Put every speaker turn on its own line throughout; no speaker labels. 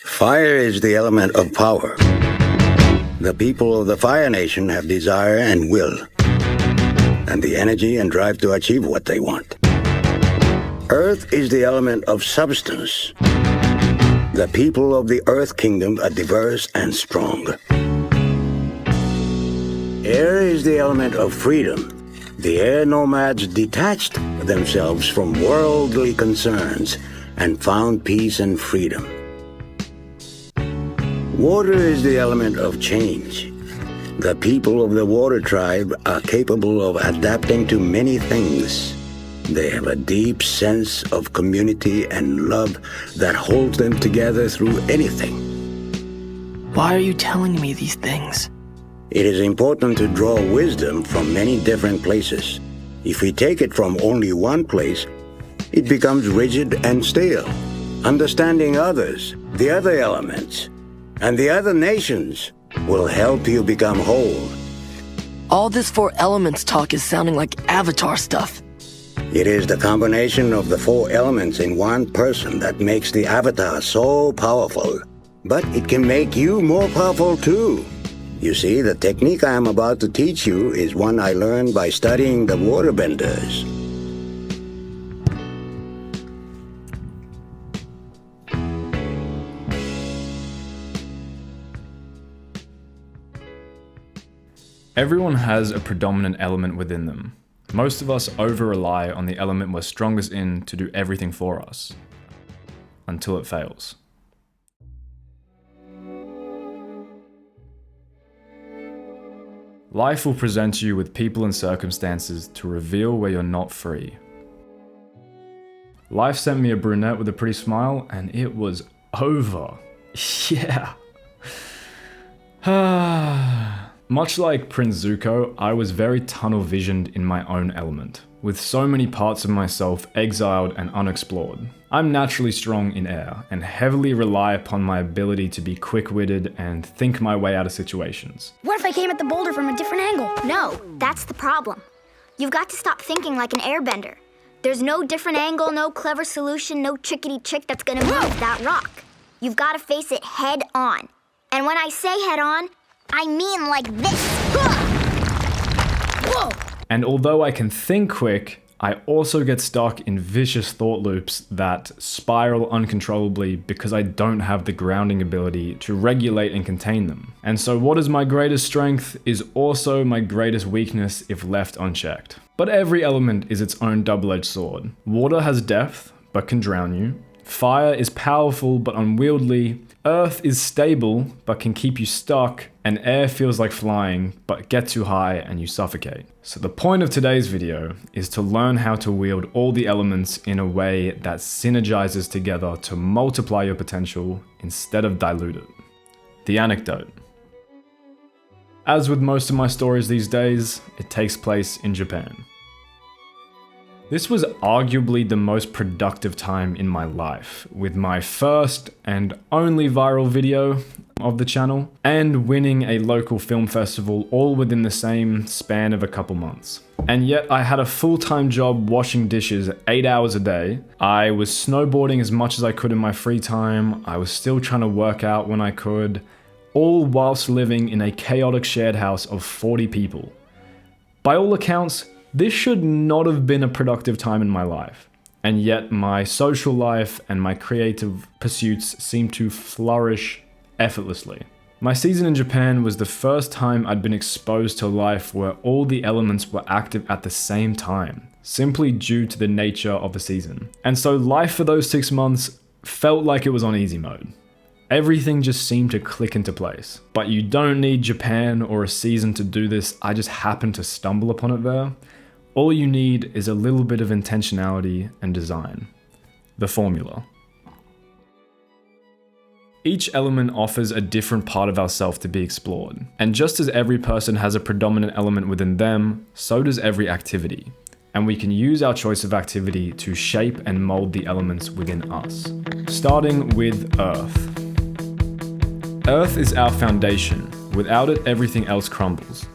Fire is the element of power. The people of the Fire Nation have desire and will, and the energy and drive to achieve what they want. Earth is the element of substance. The people of the Earth Kingdom are diverse and strong. Air is the element of freedom. The air nomads detached themselves from worldly concerns and found peace and freedom. Water is the element of change. The people of the water tribe are capable of adapting to many things. They have a deep sense of community and love that holds them together through anything.
Why are you telling me these things?
It is important to draw wisdom from many different places. If we take it from only one place, it becomes rigid and stale. Understanding others, the other elements, and the other nations will help you become whole.
All this four elements talk is sounding like Avatar stuff.
It is the combination of the four elements in one person that makes the Avatar so powerful. But it can make you more powerful too. You see, the technique I am about to teach you is one I learned by studying the waterbenders.
Everyone has a predominant element within them. Most of us over-rely on the element we're strongest in to do everything for us, until it fails. Life will present you with people and circumstances to reveal where you're not free. Life sent me a brunette with a pretty smile, and it was over. Yeah. Much like Prince Zuko, I was very tunnel-visioned in my own element, with so many parts of myself exiled and unexplored. I'm naturally strong in air, and heavily rely upon my ability to be quick-witted and think my way out of situations.
What if I came at the boulder from a different angle? No, that's the problem. You've got to stop thinking like an airbender. There's no different angle, no clever solution, no trickety trick that's gonna move that rock. You've got to face it head on. And when I say head on, I mean like this. Whoa!
And although I can think quick, I also get stuck in vicious thought loops that spiral uncontrollably because I don't have the grounding ability to regulate and contain them. And so what is my greatest strength is also my greatest weakness if left unchecked. But every element is its own double-edged sword. Water has depth, but can drown you. Fire is powerful but unwieldy. Earth is stable but can keep you stuck, and air feels like flying but get too high and you suffocate. So the point of today's video is to learn how to wield all the elements in a way that synergizes together to multiply your potential instead of dilute it. The anecdote. As with most of my stories these days, it takes place in Japan. This was arguably the most productive time in my life, with my first and only viral video of the channel, and winning a local film festival all within the same span of a couple months. And yet I had a full-time job washing dishes 8 hours a day. I was snowboarding as much as I could in my free time. I was still trying to work out when I could, all whilst living in a chaotic shared house of 40 people. By all accounts, this should not have been a productive time in my life, and yet my social life and my creative pursuits seemed to flourish effortlessly. My season in Japan was the first time I'd been exposed to a life where all the elements were active at the same time, simply due to the nature of the season. And so life for those 6 months felt like it was on easy mode. Everything just seemed to click into place. But you don't need Japan or a season to do this, I just happened to stumble upon it there. All you need is a little bit of intentionality and design. The formula. Each element offers a different part of ourselves to be explored. And just as every person has a predominant element within them, so does every activity. And we can use our choice of activity to shape and mold the elements within us. Starting with Earth. Earth is our foundation. Without it, everything else crumbles.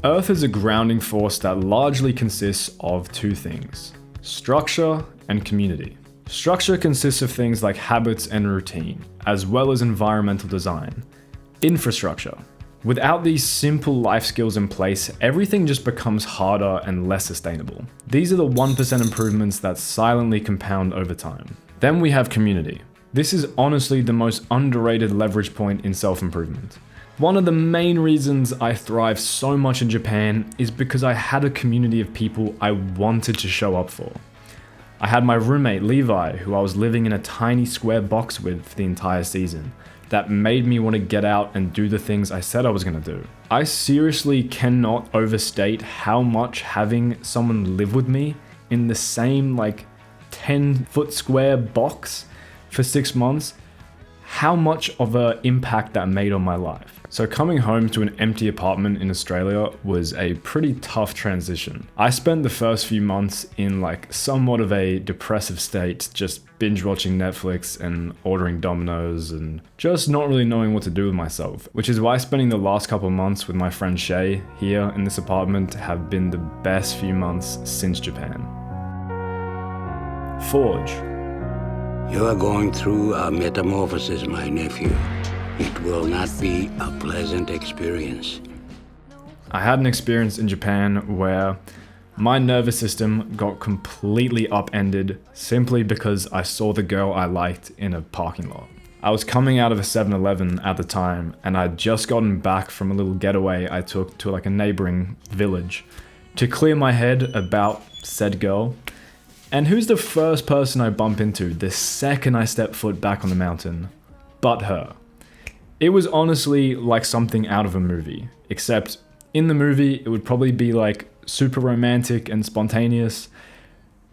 Earth is a grounding force that largely consists of two things: structure and community. Structure consists of things like habits and routine, as well as environmental design. Infrastructure. Without these simple life skills in place, everything just becomes harder and less sustainable. These are the 1% improvements that silently compound over time. Then we have community. This is honestly the most underrated leverage point in self-improvement. One of the main reasons I thrive so much in Japan is because I had a community of people I wanted to show up for. I had my roommate Levi, who I was living in a tiny square box with for the entire season, that made me want to get out and do the things I said I was going to do. I seriously cannot overstate how much having someone live with me in the same 10-foot square box for 6 months, how much of an impact that made on my life. So coming home to an empty apartment in Australia was a pretty tough transition. I spent the first few months in somewhat of a depressive state, just binge watching Netflix and ordering Domino's and just not really knowing what to do with myself, which is why spending the last couple of months with my friend Shay here in this apartment have been the best few months since Japan. Forge.
You are going through a metamorphosis, my nephew. It will not be a pleasant experience.
I had an experience in Japan where my nervous system got completely upended simply because I saw the girl I liked in a parking lot. I was coming out of a 7-Eleven at the time, and I'd just gotten back from a little getaway I took to a neighboring village to clear my head about said girl. And who's the first person I bump into the second I step foot back on the mountain but her? It was honestly like something out of a movie, except in the movie it would probably be super romantic and spontaneous,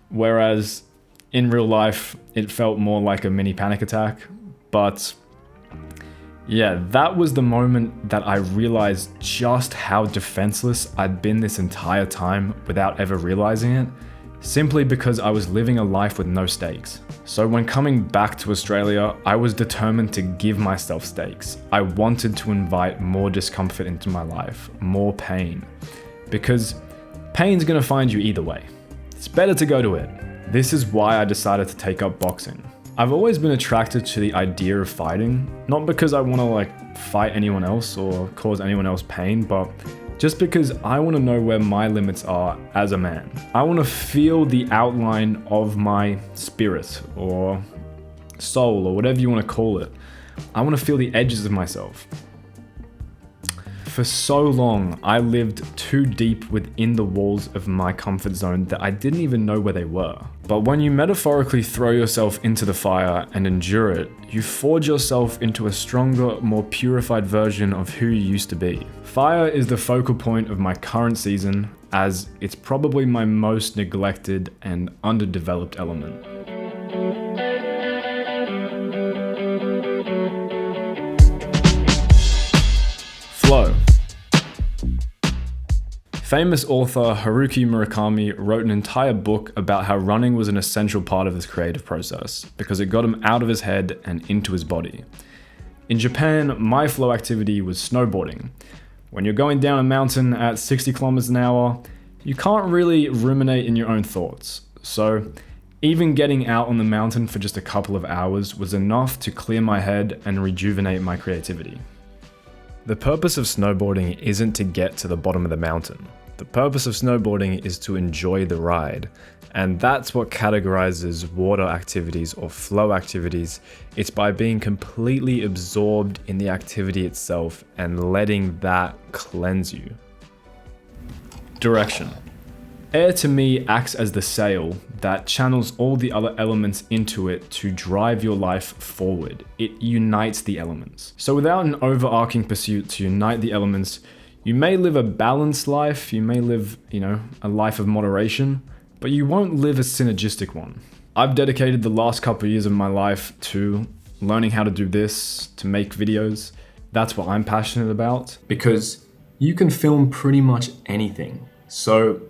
whereas in real life it felt more like a mini panic attack. But yeah, that was the moment that I realized just how defenseless I'd been this entire time without ever realizing it, simply because I was living a life with no stakes. So when coming back to Australia, I was determined to give myself stakes. I wanted to invite more discomfort into my life, more pain, because pain's gonna find you either way. It's better to go to it. This is why I decided to take up boxing. I've always been attracted to the idea of fighting, not because I want to fight anyone else or cause anyone else pain, but just because I want to know where my limits are as a man. I want to feel the outline of my spirit or soul or whatever you want to call it. I want to feel the edges of myself. For so long, I lived too deep within the walls of my comfort zone that I didn't even know where they were. But when you metaphorically throw yourself into the fire and endure it, you forge yourself into a stronger, more purified version of who you used to be. Fire is the focal point of my current season, as it's probably my most neglected and underdeveloped element. Flow. Famous author Haruki Murakami wrote an entire book about how running was an essential part of his creative process because it got him out of his head and into his body. In Japan, my flow activity was snowboarding. When you're going down a mountain at 60 kilometers an hour, you can't really ruminate in your own thoughts. So even getting out on the mountain for just a couple of hours was enough to clear my head and rejuvenate my creativity. The purpose of snowboarding isn't to get to the bottom of the mountain. The purpose of snowboarding is to enjoy the ride, and that's what categorizes water activities or flow activities. It's by being completely absorbed in the activity itself and letting that cleanse you. Direction. Air to me acts as the sail that channels all the other elements into it to drive your life forward. It unites the elements. So without an overarching pursuit to unite the elements, you may live a balanced life, you may live, a life of moderation, but you won't live a synergistic one. I've dedicated the last couple of years of my life to learning how to do this, to make videos. That's what I'm passionate about. Because you can film pretty much anything. So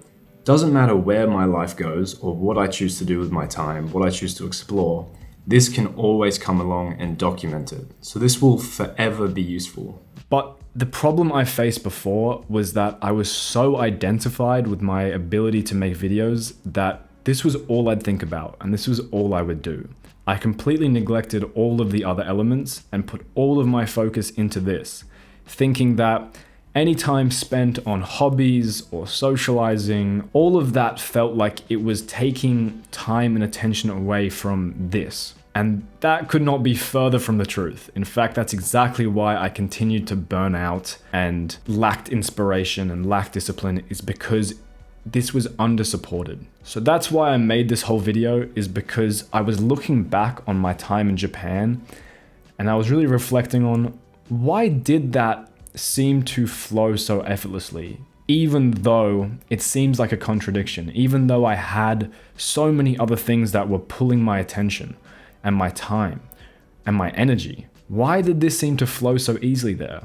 doesn't matter where my life goes or what I choose to do with my time, what I choose to explore, this can always come along and document it. So this will forever be useful. But the problem I faced before was that I was so identified with my ability to make videos that This was all I'd think about, and this was all I would do. I completely neglected all of the other elements and put all of my focus into this, thinking that any time spent on hobbies or socializing, all of that felt like it was taking time and attention away from this. And that could not be further from the truth. In fact, that's exactly why I continued to burn out and lacked inspiration and lacked discipline, is because this was under-supported. So that's why I made this whole video, is because I was looking back on my time in Japan and I was really reflecting on, why did that seem to flow so effortlessly? Even though it seems like a contradiction, even though I had so many other things that were pulling my attention and my time and my energy, why did this seem to flow so easily there?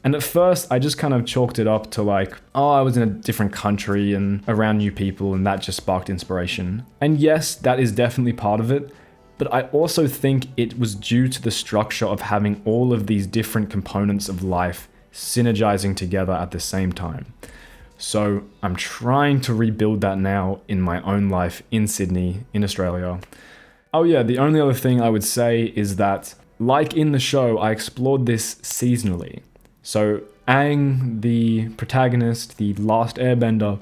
And at first, I just kind of chalked it up to like, oh, I was in a different country and around new people, and that just sparked inspiration. And yes, that is definitely part of it, but I also think it was due to the structure of having all of these different components of life synergizing together at the same time. So I'm trying to rebuild that now in my own life in Sydney, in Australia. Oh yeah, the only other thing I would say is that, like in the show, I explored this seasonally. So Aang, the protagonist, the Last Airbender,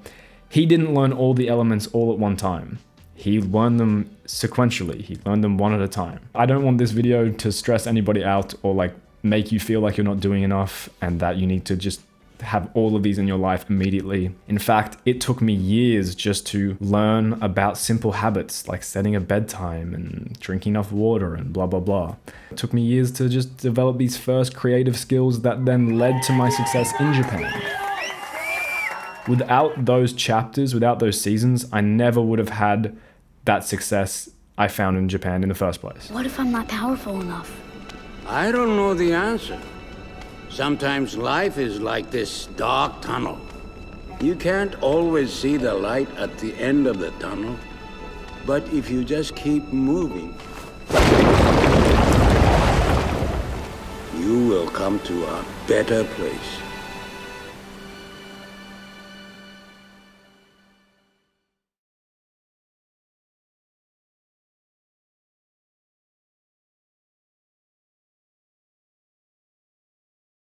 he didn't learn all the elements all at one time. He learned them sequentially. He learned them one at a time. I don't want this video to stress anybody out or like make you feel like you're not doing enough and that you need to just have all of these in your life immediately. In fact, it took me years just to learn about simple habits like setting a bedtime and drinking enough water and blah, blah, blah. It took me years to just develop these first creative skills that then led to my success in Japan. Without those chapters, without those seasons, I never would have had that success I found in Japan in the first place.
What if I'm not powerful enough?
I don't know the answer. Sometimes life is like this dark tunnel. You can't always see the light at the end of the tunnel, but if you just keep moving, you will come to a better place.